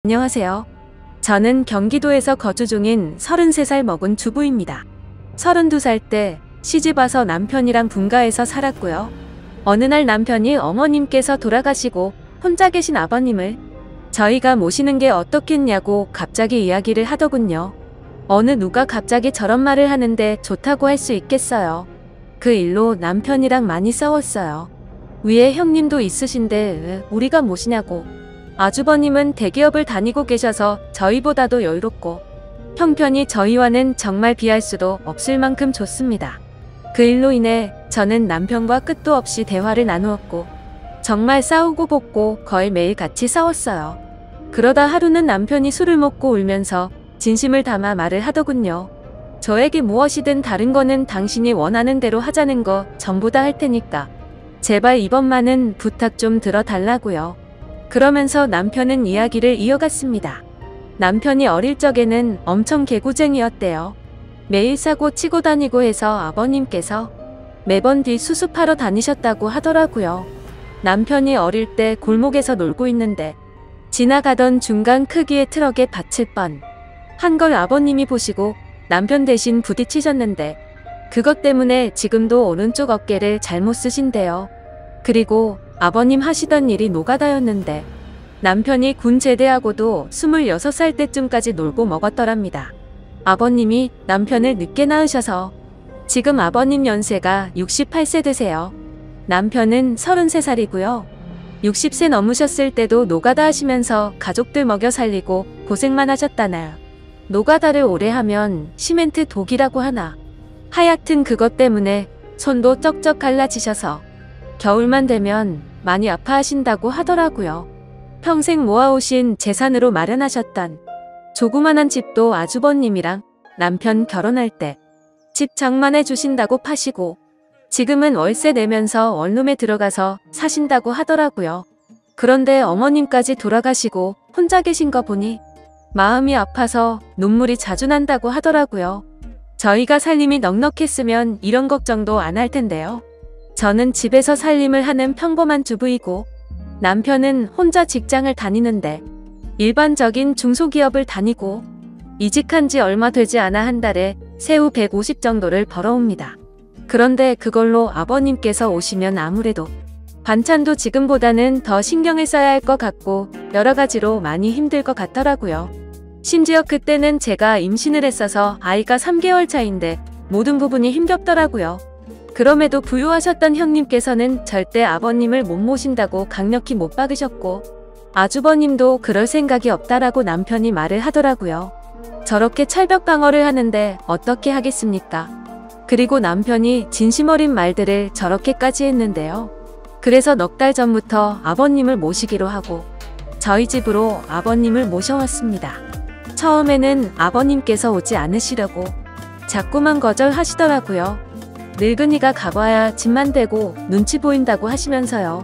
안녕하세요. 저는 경기도에서 거주 중인 33살 먹은 주부입니다. 32살 때 시집와서 남편이랑 분가해서 살았고요. 어느 날 남편이 어머님께서 돌아가시고 혼자 계신 아버님을 저희가 모시는 게 어떻겠냐고 갑자기 이야기를 하더군요. 어느 누가 갑자기 저런 말을 하는데 좋다고 할 수 있겠어요. 그 일로 남편이랑 많이 싸웠어요. 위에 형님도 있으신데 왜 우리가 모시냐고. 아주버님은 대기업을 다니고 계셔서 저희보다도 여유롭고 형편이 저희와는 정말 비할 수도 없을 만큼 좋습니다. 그 일로 인해 저는 남편과 끝도 없이 대화를 나누었고 정말 싸우고 볶고 거의 매일 같이 싸웠어요. 그러다 하루는 남편이 술을 먹고 울면서 진심을 담아 말을 하더군요. 저에게 무엇이든 다른 거는 당신이 원하는 대로 하자는 거 전부 다 할 테니까 제발 이번만은 부탁 좀 들어달라고요. 그러면서 남편은 이야기를 이어갔습니다. 남편이 어릴 적에는 엄청 개구쟁이였대요. 매일 사고 치고 다니고 해서 아버님께서 매번 뒤 수습하러 다니셨다고 하더라고요. 남편이 어릴 때 골목에서 놀고 있는데 지나가던 중간 크기의 트럭에 받칠 뻔 한 걸 아버님이 보시고 남편 대신 부딪히셨는데 그것 때문에 지금도 오른쪽 어깨를 잘못 쓰신대요. 그리고 아버님 하시던 일이 노가다였는데 남편이 군 제대하고도 26살 때쯤까지 놀고 먹었더랍니다. 아버님이 남편을 늦게 낳으셔서 지금 아버님 연세가 68세 되세요. 남편은 33살이고요. 60세 넘으셨을 때도 노가다 하시면서 가족들 먹여 살리고 고생만 하셨다나요. 노가다를 오래 하면 시멘트 독이라고 하나. 하여튼 그것 때문에 손도 쩍쩍 갈라지셔서 겨울만 되면 많이 아파하신다고 하더라고요. 평생 모아오신 재산으로 마련하셨던 조그만한 집도 아주버님이랑 남편 결혼할 때 집 장만해 주신다고 파시고 지금은 월세 내면서 원룸에 들어가서 사신다고 하더라고요. 그런데 어머님까지 돌아가시고 혼자 계신 거 보니 마음이 아파서 눈물이 자주 난다고 하더라고요. 저희가 살림이 넉넉했으면 이런 걱정도 안 할 텐데요. 저는 집에서 살림을 하는 평범한 주부이고 남편은 혼자 직장을 다니는데 일반적인 중소기업을 다니고 이직한 지 얼마 되지 않아 한 달에 세후 150 정도를 벌어옵니다. 그런데 그걸로 아버님께서 오시면 아무래도 반찬도 지금보다는 더 신경을 써야 할 것 같고 여러 가지로 많이 힘들 것 같더라고요. 심지어 그때는 제가 임신을 했어서 아이가 3개월 차인데 모든 부분이 힘겹더라고요. 그럼에도 부유하셨던 형님께서는 절대 아버님을 못 모신다고 강력히 못 박으셨고 아주버님도 그럴 생각이 없다라고 남편이 말을 하더라고요. 저렇게 철벽 방어를 하는데 어떻게 하겠습니까? 그리고 남편이 진심 어린 말들을 저렇게까지 했는데요. 그래서 넉 달 전부터 아버님을 모시기로 하고 저희 집으로 아버님을 모셔왔습니다. 처음에는 아버님께서 오지 않으시려고 자꾸만 거절하시더라고요. 늙은이가 가봐야 집만 대고 눈치 보인다고 하시면서요.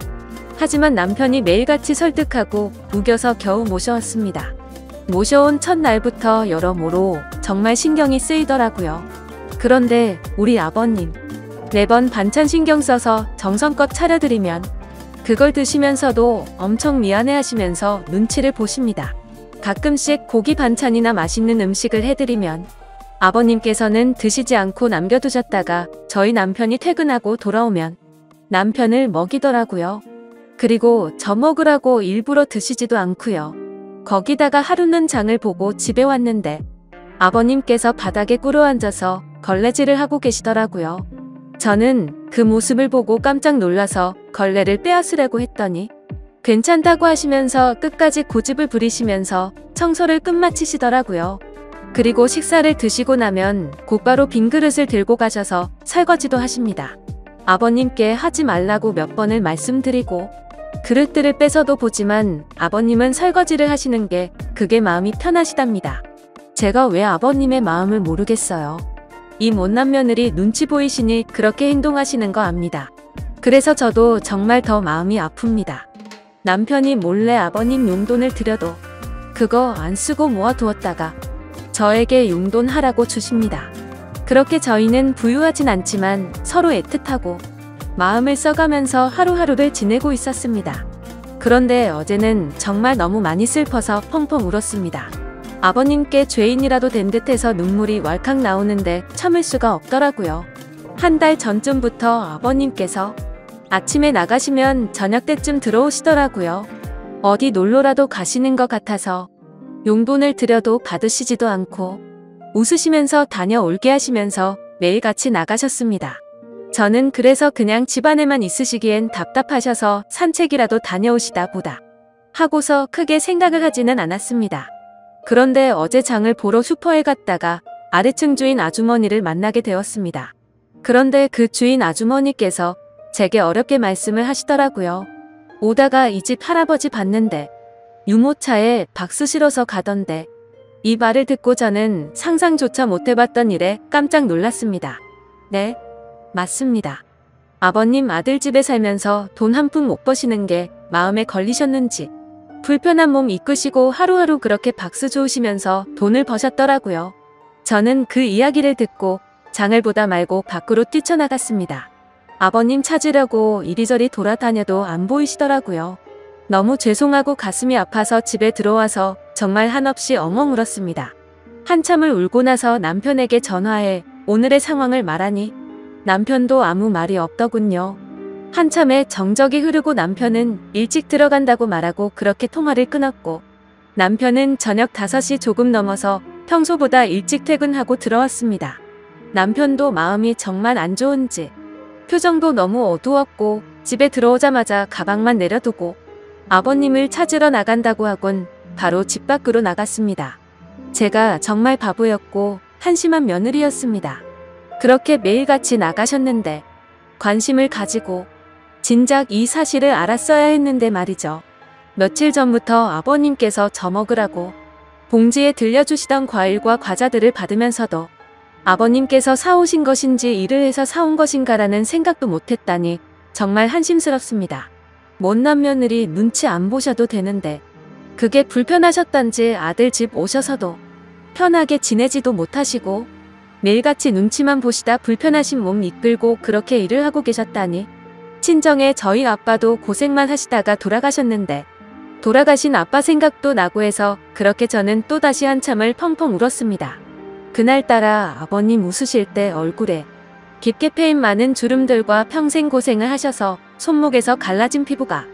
하지만 남편이 매일같이 설득하고 우겨서 겨우 모셔왔습니다. 모셔온 첫날부터 여러모로 정말 신경이 쓰이더라고요. 그런데 우리 아버님 매번 반찬 신경 써서 정성껏 차려드리면 그걸 드시면서도 엄청 미안해하시면서 눈치를 보십니다. 가끔씩 고기 반찬이나 맛있는 음식을 해드리면 아버님께서는 드시지 않고 남겨두셨다가 저희 남편이 퇴근하고 돌아오면 남편을 먹이더라고요. 그리고 저 먹으라고 일부러 드시지도 않고요. 거기다가 하루는 장을 보고 집에 왔는데 아버님께서 바닥에 꿇어앉아서 걸레질을 하고 계시더라고요. 저는 그 모습을 보고 깜짝 놀라서 걸레를 빼앗으려고 했더니 괜찮다고 하시면서 끝까지 고집을 부리시면서 청소를 끝마치시더라고요. 그리고 식사를 드시고 나면 곧바로 빈 그릇을 들고 가셔서 설거지도 하십니다. 아버님께 하지 말라고 몇 번을 말씀드리고 그릇들을 뺏어도 보지만 아버님은 설거지를 하시는 게 그게 마음이 편하시답니다. 제가 왜 아버님의 마음을 모르겠어요. 이 못난 며느리 눈치 보이시니 그렇게 행동하시는 거 압니다. 그래서 저도 정말 더 마음이 아픕니다. 남편이 몰래 아버님 용돈을 드려도 그거 안 쓰고 모아두었다가 저에게 용돈 하라고 주십니다. 그렇게 저희는 부유하진 않지만 서로 애틋하고 마음을 써가면서 하루하루를 지내고 있었습니다. 그런데 어제는 정말 너무 많이 슬퍼서 펑펑 울었습니다. 아버님께 죄인이라도 된 듯해서 눈물이 왈칵 나오는데 참을 수가 없더라고요. 한 달 전쯤부터 아버님께서 아침에 나가시면 저녁 때쯤 들어오시더라고요. 어디 놀러라도 가시는 것 같아서 용돈을 드려도 받으시지도 않고 웃으시면서 다녀올게 하시면서 매일같이 나가셨습니다. 저는 그래서 그냥 집안에만 있으시기엔 답답하셔서 산책이라도 다녀오시다 보다 하고서 크게 생각을 하지는 않았습니다. 그런데 어제 장을 보러 슈퍼에 갔다가 아래층 주인 아주머니를 만나게 되었습니다. 그런데 그 주인 아주머니께서 제게 어렵게 말씀을 하시더라고요. 오다가 이 집 할아버지 봤는데 유모차에 박수 실어서 가던데. 이 말을 듣고 저는 상상조차 못해봤던 일에 깜짝 놀랐습니다. 네, 맞습니다. 아버님 아들 집에 살면서 돈 한 푼 못 버시는 게 마음에 걸리셨는지 불편한 몸 이끄시고 하루하루 그렇게 박수 좋으시면서 돈을 버셨더라고요. 저는 그 이야기를 듣고 장을 보다 말고 밖으로 뛰쳐나갔습니다. 아버님 찾으려고 이리저리 돌아다녀도 안 보이시더라고요. 너무 죄송하고 가슴이 아파서 집에 들어와서 정말 한없이 엉엉 울었습니다. 한참을 울고 나서 남편에게 전화해 오늘의 상황을 말하니 남편도 아무 말이 없더군요. 한참의 정적이 흐르고 남편은 일찍 들어간다고 말하고 그렇게 통화를 끊었고, 남편은 저녁 5시 조금 넘어서 평소보다 일찍 퇴근하고 들어왔습니다. 남편도 마음이 정말 안 좋은지 표정도 너무 어두웠고 집에 들어오자마자 가방만 내려두고 아버님을 찾으러 나간다고 하곤 바로 집 밖으로 나갔습니다. 제가 정말 바보였고 한심한 며느리였습니다. 그렇게 매일같이 나가셨는데 관심을 가지고 진작 이 사실을 알았어야 했는데 말이죠. 며칠 전부터 아버님께서 저 먹으라고 봉지에 들려주시던 과일과 과자들을 받으면서도 아버님께서 사오신 것인지 일을 해서 사온 것인가라는 생각도 못했다니 정말 한심스럽습니다. 못난 며느리 눈치 안 보셔도 되는데 그게 불편하셨던지 아들 집 오셔서도 편하게 지내지도 못하시고 매일같이 눈치만 보시다 불편하신 몸 이끌고 그렇게 일을 하고 계셨다니. 친정에 저희 아빠도 고생만 하시다가 돌아가셨는데 돌아가신 아빠 생각도 나고 해서 그렇게 저는 또다시 한참을 펑펑 울었습니다. 그날따라 아버님 웃으실 때 얼굴에 깊게 패인 많은 주름들과 평생 고생을 하셔서 손목에서 갈라진 피부가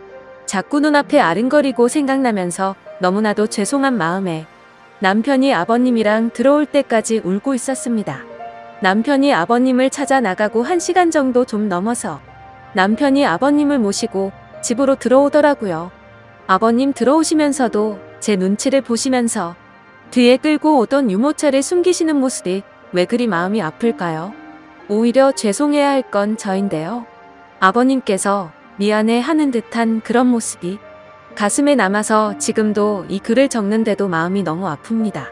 자꾸 눈앞에 아른거리고 생각나면서 너무나도 죄송한 마음에 남편이 아버님이랑 들어올 때까지 울고 있었습니다. 남편이 아버님을 찾아 나가고 1시간 정도 좀 넘어서 남편이 아버님을 모시고 집으로 들어오더라고요. 아버님 들어오시면서도 제 눈치를 보시면서 뒤에 끌고 오던 유모차를 숨기시는 모습이 왜 그리 마음이 아플까요? 오히려 죄송해야 할 건 저인데요. 아버님께서 미안해 하는 듯한 그런 모습이 가슴에 남아서 지금도 이 글을 적는데도 마음이 너무 아픕니다.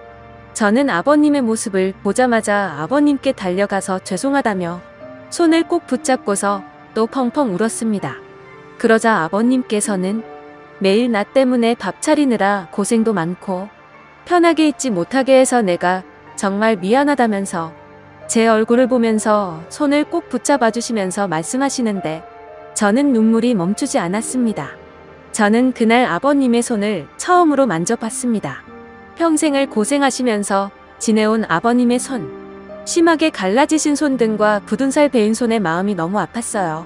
저는 아버님의 모습을 보자마자 아버님께 달려가서 죄송하다며 손을 꼭 붙잡고서 또 펑펑 울었습니다. 그러자 아버님께서는 매일 나 때문에 밥 차리느라 고생도 많고 편하게 있지 못하게 해서 내가 정말 미안하다면서 제 얼굴을 보면서 손을 꼭 붙잡아 주시면서 말씀하시는데 저는 눈물이 멈추지 않았습니다. 저는 그날 아버님의 손을 처음으로 만져봤습니다. 평생을 고생하시면서 지내온 아버님의 손, 심하게 갈라지신 손등과 굳은 살 베인 손에 마음이 너무 아팠어요.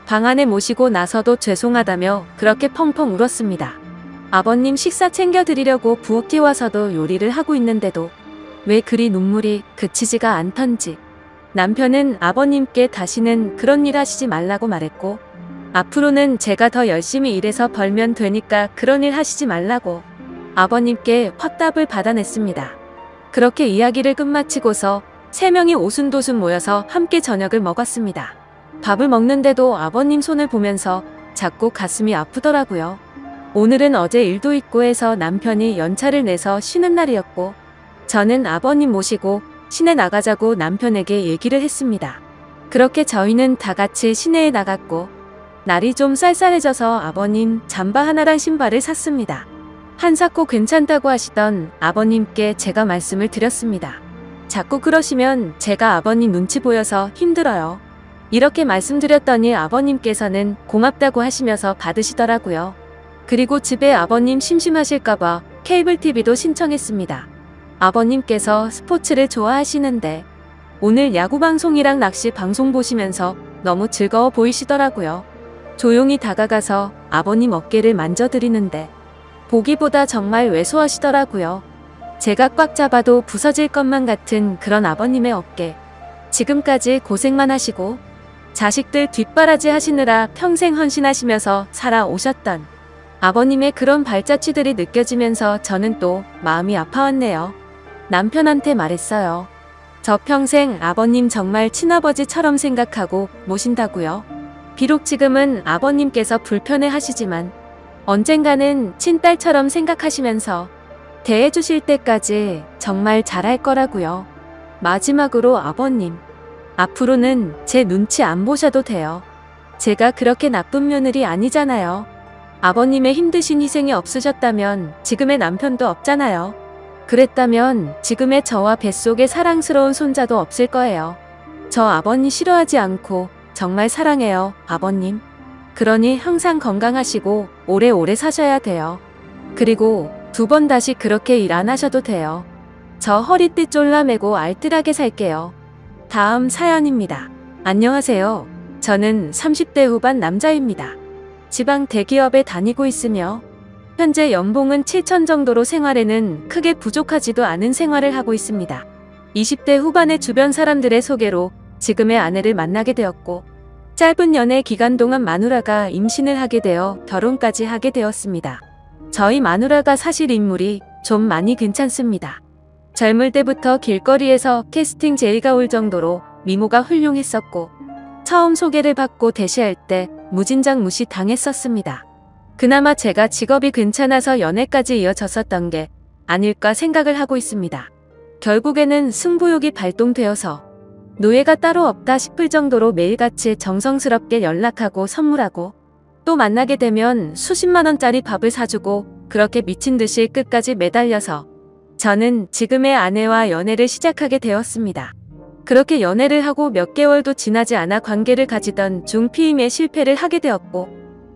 방 안에 모시고 나서도 죄송하다며 그렇게 펑펑 울었습니다. 아버님 식사 챙겨드리려고 부엌에 와서도 요리를 하고 있는데도 왜 그리 눈물이 그치지가 않던지 남편은 아버님께 다시는 그런 일 하시지 말라고 말했고 앞으로는 제가 더 열심히 일해서 벌면 되니까 그런 일 하시지 말라고 아버님께 확답을 받아냈습니다. 그렇게 이야기를 끝마치고서 3명이 오순도순 모여서 함께 저녁을 먹었습니다. 밥을 먹는데도 아버님 손을 보면서 자꾸 가슴이 아프더라고요. 오늘은 어제 일도 있고 해서 남편이 연차를 내서 쉬는 날이었고 저는 아버님 모시고 시내 나가자고 남편에게 얘기를 했습니다. 그렇게 저희는 다 같이 시내에 나갔고 날이 좀 쌀쌀해져서 아버님 잠바 하나랑 신발을 샀습니다. 한사코 괜찮다고 하시던 아버님께 제가 말씀을 드렸습니다. 자꾸 그러시면 제가 아버님 눈치 보여서 힘들어요. 이렇게 말씀드렸더니 아버님께서는 고맙다고 하시면서 받으시더라고요. 그리고 집에 아버님 심심하실까봐 케이블 TV도 신청했습니다. 아버님께서 스포츠를 좋아하시는데 오늘 야구 방송이랑 낚시 방송 보시면서 너무 즐거워 보이시더라고요. 조용히 다가가서 아버님 어깨를 만져드리는데 보기보다 정말 왜소하시더라고요. 제가 꽉 잡아도 부서질 것만 같은 그런 아버님의 어깨. 지금까지 고생만 하시고 자식들 뒷바라지 하시느라 평생 헌신하시면서 살아오셨던 아버님의 그런 발자취들이 느껴지면서 저는 또 마음이 아파왔네요. 남편한테 말했어요. 저 평생 아버님 정말 친아버지처럼 생각하고 모신다고요. 비록 지금은 아버님께서 불편해 하시지만 언젠가는 친딸처럼 생각하시면서 대해주실 때까지 정말 잘할 거라고요. 마지막으로 아버님, 앞으로는 제 눈치 안 보셔도 돼요. 제가 그렇게 나쁜 며느리 아니잖아요. 아버님의 힘드신 희생이 없으셨다면 지금의 남편도 없잖아요. 그랬다면 지금의 저와 뱃속의 사랑스러운 손자도 없을 거예요. 저 아버님 싫어하지 않고 정말 사랑해요, 아버님. 그러니 항상 건강하시고 오래오래 사셔야 돼요. 그리고 2번 다시 그렇게 일 안 하셔도 돼요. 저 허리띠 졸라매고 알뜰하게 살게요. 다음 사연입니다. 안녕하세요. 저는 30대 후반 남자입니다. 지방 대기업에 다니고 있으며 현재 연봉은 7천 정도로 생활에는 크게 부족하지도 않은 생활을 하고 있습니다. 20대 후반의 주변 사람들의 소개로 지금의 아내를 만나게 되었고 짧은 연애 기간 동안 마누라가 임신을 하게 되어 결혼까지 하게 되었습니다. 저희 마누라가 사실 인물이 좀 많이 괜찮습니다. 젊을 때부터 길거리에서 캐스팅 제의가 올 정도로 미모가 훌륭했었고 처음 소개를 받고 대시할 때 무진장 무시 당했었습니다. 그나마 제가 직업이 괜찮아서 연애까지 이어졌었던 게 아닐까 생각을 하고 있습니다. 결국에는 승부욕이 발동되어서 노예가 따로 없다 싶을 정도로 매일같이 정성스럽게 연락하고 선물하고 또 만나게 되면 수십만 원짜리 밥을 사주고 그렇게 미친 듯이 끝까지 매달려서 저는 지금의 아내와 연애를 시작하게 되었습니다. 그렇게 연애를 하고 몇 개월도 지나지 않아 관계를 가지던 중 피임에 실패를 하게 되었고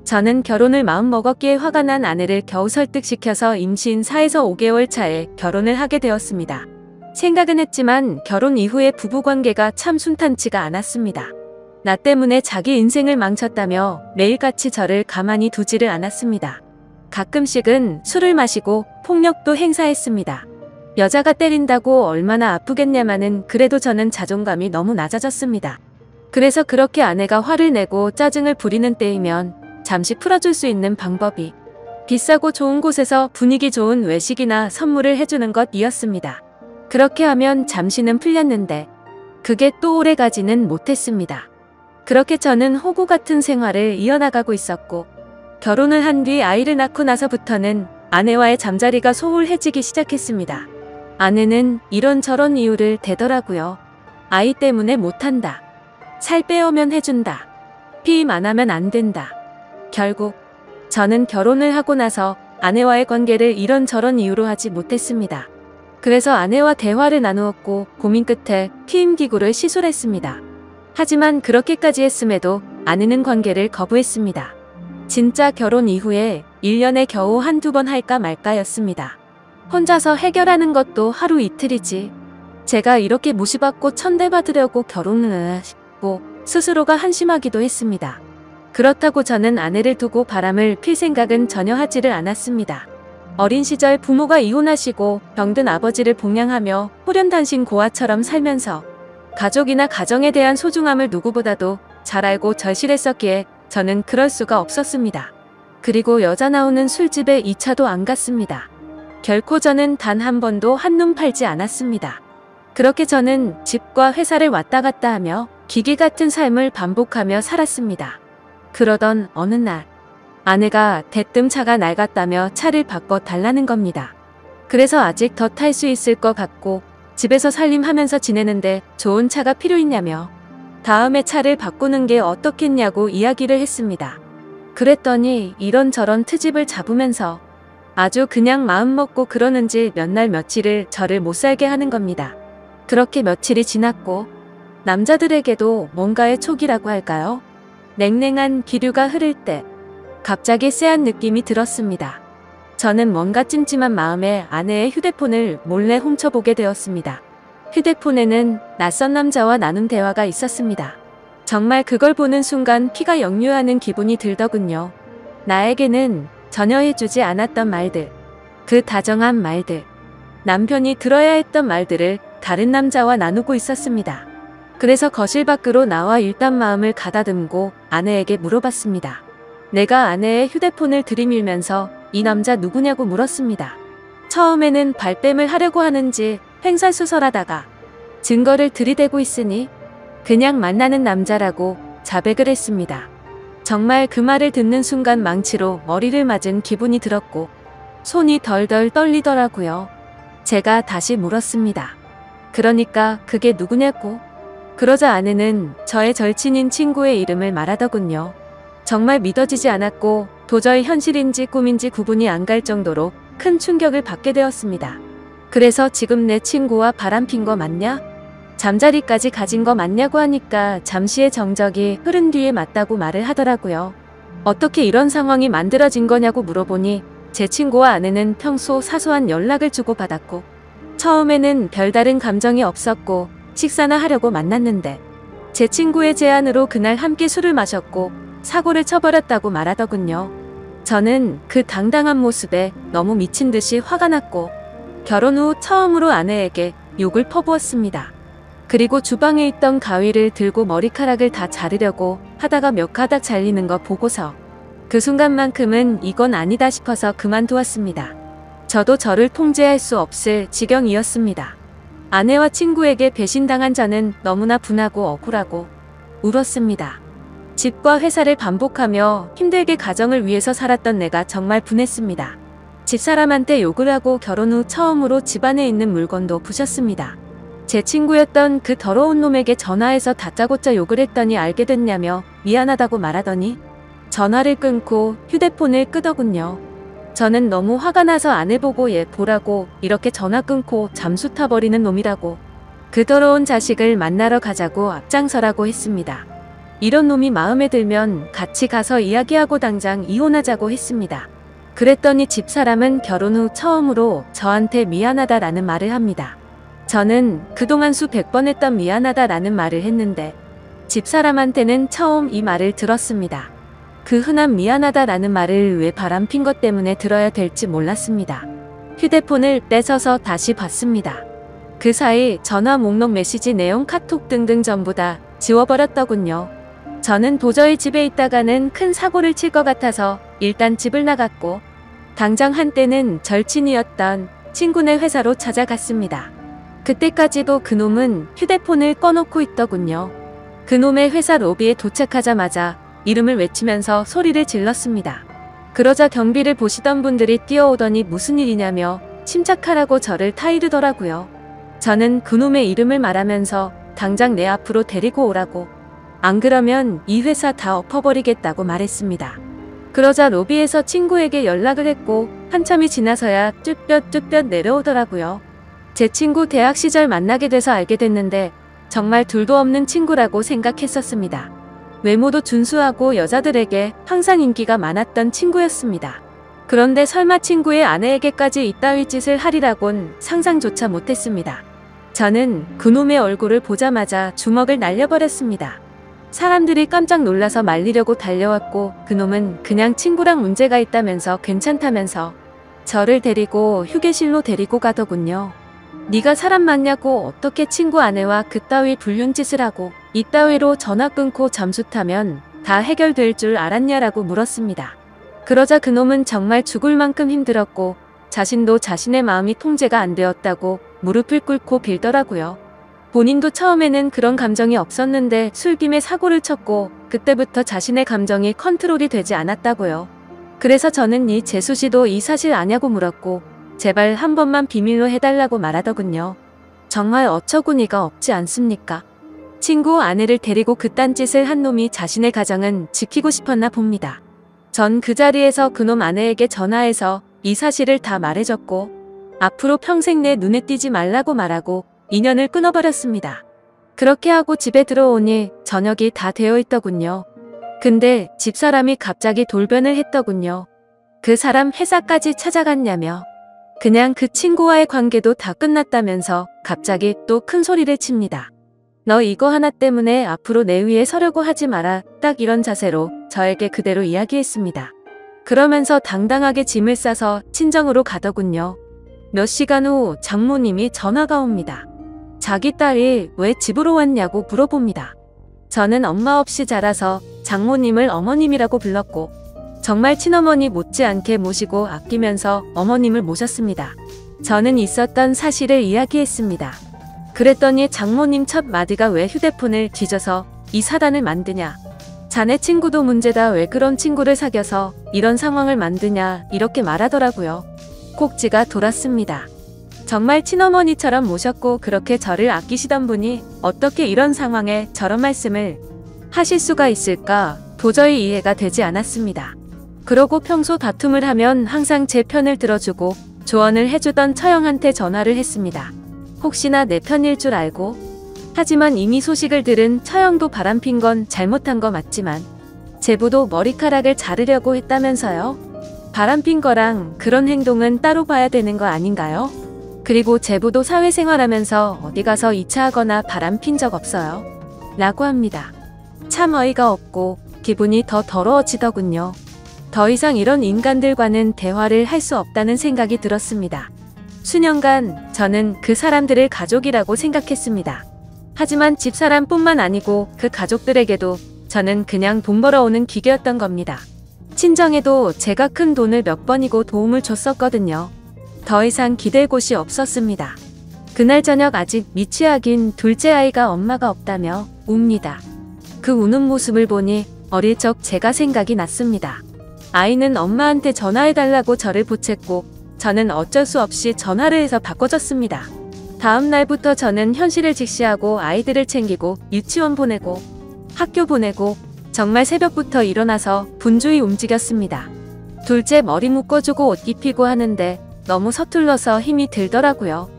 저는 결혼을 마음먹었기에 화가 난 아내를 겨우 설득시켜서 임신 4에서 5개월 차에 결혼을 하게 되었습니다. 생각은 했지만 결혼 이후의 부부관계가 참 순탄치가 않았습니다. 나 때문에 자기 인생을 망쳤다며 매일같이 저를 가만히 두지를 않았습니다. 가끔씩은 술을 마시고 폭력도 행사했습니다. 여자가 때린다고 얼마나 아프겠냐마는 그래도 저는 자존감이 너무 낮아졌습니다. 그래서 그렇게 아내가 화를 내고 짜증을 부리는 때이면 잠시 풀어줄 수 있는 방법이 비싸고 좋은 곳에서 분위기 좋은 외식이나 선물을 해주는 것이었습니다. 그렇게 하면 잠시는 풀렸는데 그게 또 오래 가지는 못했습니다. 그렇게 저는 호구 같은 생활을 이어나가고 있었고 결혼을 한 뒤 아이를 낳고 나서부터는 아내와의 잠자리가 소홀해지기 시작했습니다. 아내는 이런저런 이유를 대더라고요. 아이 때문에 못한다. 살 빼오면 해준다. 피임 안 하면 안 된다. 결국 저는 결혼을 하고 나서 아내와의 관계를 이런저런 이유로 하지 못했습니다. 그래서 아내와 대화를 나누었고 고민 끝에 피임기구를 시술했습니다. 하지만 그렇게까지 했음에도 아내는 관계를 거부했습니다. 진짜 결혼 이후에 1년에 겨우 한두 번 할까 말까였습니다. 혼자서 해결하는 것도 하루 이틀이지. 제가 이렇게 무시받고 천대받으려고 결혼을 했고 스스로가 한심하기도 했습니다. 그렇다고 저는 아내를 두고 바람을 필 생각은 전혀 하지를 않았습니다. 어린 시절 부모가 이혼하시고 병든 아버지를 봉양하며 호련단신 고아처럼 살면서 가족이나 가정에 대한 소중함을 누구보다도 잘 알고 절실했었기에 저는 그럴 수가 없었습니다. 그리고 여자 나오는 술집에 2차도 안 갔습니다. 결코 저는 단 한 번도 한눈 팔지 않았습니다. 그렇게 저는 집과 회사를 왔다 갔다 하며 기계 같은 삶을 반복하며 살았습니다. 그러던 어느 날 아내가 대뜸 차가 낡았다며 차를 바꿔 달라는 겁니다. 그래서 아직 더 탈 수 있을 것 같고 집에서 살림하면서 지내는데 좋은 차가 필요 있냐며 다음에 차를 바꾸는 게 어떻겠냐고 이야기를 했습니다. 그랬더니 이런저런 트집을 잡으면서 아주 그냥 마음먹고 그러는지 몇 날 며칠을 저를 못살게 하는 겁니다. 그렇게 며칠이 지났고 남자들에게도 뭔가의 촉이라고 할까요? 냉랭한 기류가 흐를 때 갑자기 쎄한 느낌이 들었습니다. 저는 뭔가 찜찜한 마음에 아내의 휴대폰을 몰래 훔쳐보게 되었습니다. 휴대폰에는 낯선 남자와 나눈 대화가 있었습니다. 정말 그걸 보는 순간 피가 역류하는 기분이 들더군요. 나에게는 전혀 해주지 않았던 말들, 그 다정한 말들, 남편이 들어야 했던 말들을 다른 남자와 나누고 있었습니다. 그래서 거실 밖으로 나와 일단 마음을 가다듬고 아내에게 물어봤습니다. 내가 아내의 휴대폰을 들이밀면서 이 남자 누구냐고 물었습니다. 처음에는 발뺌을 하려고 하는지 횡설수설하다가 증거를 들이대고 있으니 그냥 만나는 남자라고 자백을 했습니다. 정말 그 말을 듣는 순간 망치로 머리를 맞은 기분이 들었고 손이 덜덜 떨리더라고요. 제가 다시 물었습니다. 그러니까 그게 누구냐고? 그러자 아내는 저의 절친인 친구의 이름을 말하더군요. 정말 믿어지지 않았고 도저히 현실인지 꿈인지 구분이 안 갈 정도로 큰 충격을 받게 되었습니다. 그래서 지금 내 친구와 바람핀 거 맞냐? 잠자리까지 가진 거 맞냐고 하니까 잠시의 정적이 흐른 뒤에 맞다고 말을 하더라고요. 어떻게 이런 상황이 만들어진 거냐고 물어보니 제 친구와 아내는 평소 사소한 연락을 주고받았고 처음에는 별다른 감정이 없었고 식사나 하려고 만났는데 제 친구의 제안으로 그날 함께 술을 마셨고 사고를 쳐버렸다고 말하더군요. 저는 그 당당한 모습에 너무 미친 듯이 화가 났고 결혼 후 처음으로 아내에게 욕을 퍼부었습니다. 그리고 주방에 있던 가위를 들고 머리카락을 다 자르려고 하다가 몇 가닥 잘리는 거 보고서 그 순간만큼은 이건 아니다 싶어서 그만두었습니다. 저도 저를 통제할 수 없을 지경이었습니다. 아내와 친구에게 배신당한 저는 너무나 분하고 억울하고 울었습니다. 집과 회사를 반복하며 힘들게 가정을 위해서 살았던 내가 정말 분했습니다. 집사람한테 욕을 하고 결혼 후 처음으로 집안에 있는 물건도 부셨습니다. 제 친구였던 그 더러운 놈에게 전화해서 다짜고짜 욕을 했더니 알게 됐냐며 미안하다고 말하더니 전화를 끊고 휴대폰을 끄더군요. 저는 너무 화가 나서 아내 보고 얘 보라고 이렇게 전화 끊고 잠수 타버리는 놈이라고 그 더러운 자식을 만나러 가자고 앞장서라고 했습니다. 이런 놈이 마음에 들면 같이 가서 이야기하고 당장 이혼하자고 했습니다. 그랬더니 집사람은 결혼 후 처음으로 저한테 미안하다라는 말을 합니다. 저는 그동안 수백 번 했던 미안하다라는 말을 했는데 집사람한테는 처음 이 말을 들었습니다. 그 흔한 미안하다라는 말을 왜 바람핀 것 때문에 들어야 될지 몰랐습니다. 휴대폰을 떼서서 다시 봤습니다. 그 사이 전화 목록 메시지 내용 카톡 등등 전부 다 지워버렸더군요. 저는 도저히 집에 있다가는 큰 사고를 칠 것 같아서 일단 집을 나갔고 당장 한때는 절친이었던 친구네 회사로 찾아갔습니다. 그때까지도 그놈은 휴대폰을 꺼놓고 있더군요. 그놈의 회사 로비에 도착하자마자 이름을 외치면서 소리를 질렀습니다. 그러자 경비를 보시던 분들이 뛰어오더니 무슨 일이냐며 침착하라고 저를 타이르더라고요. 저는 그놈의 이름을 말하면서 당장 내 앞으로 데리고 오라고, 안 그러면 이 회사 다 엎어버리겠다고 말했습니다. 그러자 로비에서 친구에게 연락을 했고 한참이 지나서야 쭈뼛쭈뼛 내려오더라고요. 제 친구 대학 시절 만나게 돼서 알게 됐는데 정말 둘도 없는 친구라고 생각했었습니다. 외모도 준수하고 여자들에게 항상 인기가 많았던 친구였습니다. 그런데 설마 친구의 아내에게까지 이따위 짓을 하리라곤 상상조차 못했습니다. 저는 그놈의 얼굴을 보자마자 주먹을 날려버렸습니다. 사람들이 깜짝 놀라서 말리려고 달려왔고 그놈은 그냥 친구랑 문제가 있다면서 괜찮다면서 저를 데리고 휴게실로 데리고 가더군요. 네가 사람 맞냐고, 어떻게 친구 아내와 그따위 불륜짓을 하고 이따위로 전화 끊고 잠수 타면 다 해결될 줄 알았냐라고 물었습니다. 그러자 그놈은 정말 죽을 만큼 힘들었고 자신도 자신의 마음이 통제가 안 되었다고 무릎을 꿇고 빌더라고요. 본인도 처음에는 그런 감정이 없었는데 술김에 사고를 쳤고 그때부터 자신의 감정이 컨트롤이 되지 않았다고요. 그래서 저는 이 재수씨도 이 사실 아냐고 물었고 제발 한 번만 비밀로 해달라고 말하더군요. 정말 어처구니가 없지 않습니까? 친구 아내를 데리고 그딴 짓을 한 놈이 자신의 가정은 지키고 싶었나 봅니다. 전 그 자리에서 그놈 아내에게 전화해서 이 사실을 다 말해줬고 앞으로 평생 내 눈에 띄지 말라고 말하고 인연을 끊어버렸습니다. 그렇게 하고 집에 들어오니 저녁이 다 되어 있더군요. 근데 집사람이 갑자기 돌변을 했더군요. 그 사람 회사까지 찾아갔냐며. 그냥 그 친구와의 관계도 다 끝났다면서 갑자기 또 큰 소리를 칩니다. 너 이거 하나 때문에 앞으로 내 위에 서려고 하지 마라. 딱 이런 자세로 저에게 그대로 이야기했습니다. 그러면서 당당하게 짐을 싸서 친정으로 가더군요. 몇 시간 후 장모님이 전화가 옵니다. 자기 딸이 왜 집으로 왔냐고 물어봅니다. 저는 엄마 없이 자라서 장모님을 어머님이라고 불렀고 정말 친어머니 못지않게 모시고 아끼면서 어머님을 모셨습니다. 저는 있었던 사실을 이야기했습니다. 그랬더니 장모님 첫 마디가 왜 휴대폰을 뒤져서 이 사단을 만드냐. 자네 친구도 문제다. 왜 그런 친구를 사귀어서 이런 상황을 만드냐 이렇게 말하더라고요. 꼭지가 돌았습니다. 정말 친어머니처럼 모셨고 그렇게 저를 아끼시던 분이 어떻게 이런 상황에 저런 말씀을 하실 수가 있을까 도저히 이해가 되지 않았습니다. 그러고 평소 다툼을 하면 항상 제 편을 들어주고 조언을 해주던 처형한테 전화를 했습니다. 혹시나 내 편일 줄 알고. 하지만 이미 소식을 들은 처형도 바람핀 건 잘못한 거 맞지만 제부도 머리카락을 자르려고 했다면서요. 바람핀 거랑 그런 행동은 따로 봐야 되는 거 아닌가요? 그리고 제부도 사회생활하면서 어디 가서 2차 하거나 바람핀 적 없어요. 라고 합니다. 참 어이가 없고 기분이 더 더러워지더군요. 더 이상 이런 인간들과는 대화를 할 수 없다는 생각이 들었습니다. 수년간 저는 그 사람들을 가족이라고 생각했습니다. 하지만 집사람뿐만 아니고 그 가족들에게도 저는 그냥 돈 벌어오는 기계였던 겁니다. 친정에도 제가 큰 돈을 몇 번이고 도움을 줬었거든요. 더 이상 기댈 곳이 없었습니다. 그날 저녁 아직 미취학인 둘째 아이가 엄마가 없다며 웁니다. 그 우는 모습을 보니 어릴 적 제가 생각이 났습니다. 아이는 엄마한테 전화해달라고 저를 보챘고 저는 어쩔 수 없이 전화를 해서 바꿔줬습니다. 다음 날부터 저는 현실을 직시하고 아이들을 챙기고 유치원 보내고 학교 보내고 정말 새벽부터 일어나서 분주히 움직였습니다. 둘째 머리 묶어주고 옷 입히고 하는데 너무 서툴러서 힘이 들더라고요.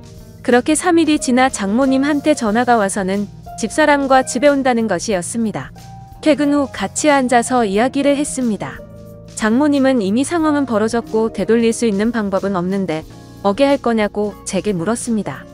그렇게 3일이 지나 장모님한테 전화가 와서는 집사람과 집에 온다는 것이었습니다. 퇴근 후 같이 앉아서 이야기를 했습니다. 장모님은 이미 상황은 벌어졌고 되돌릴 수 있는 방법은 없는데 어게 할 거냐고 제게 물었습니다.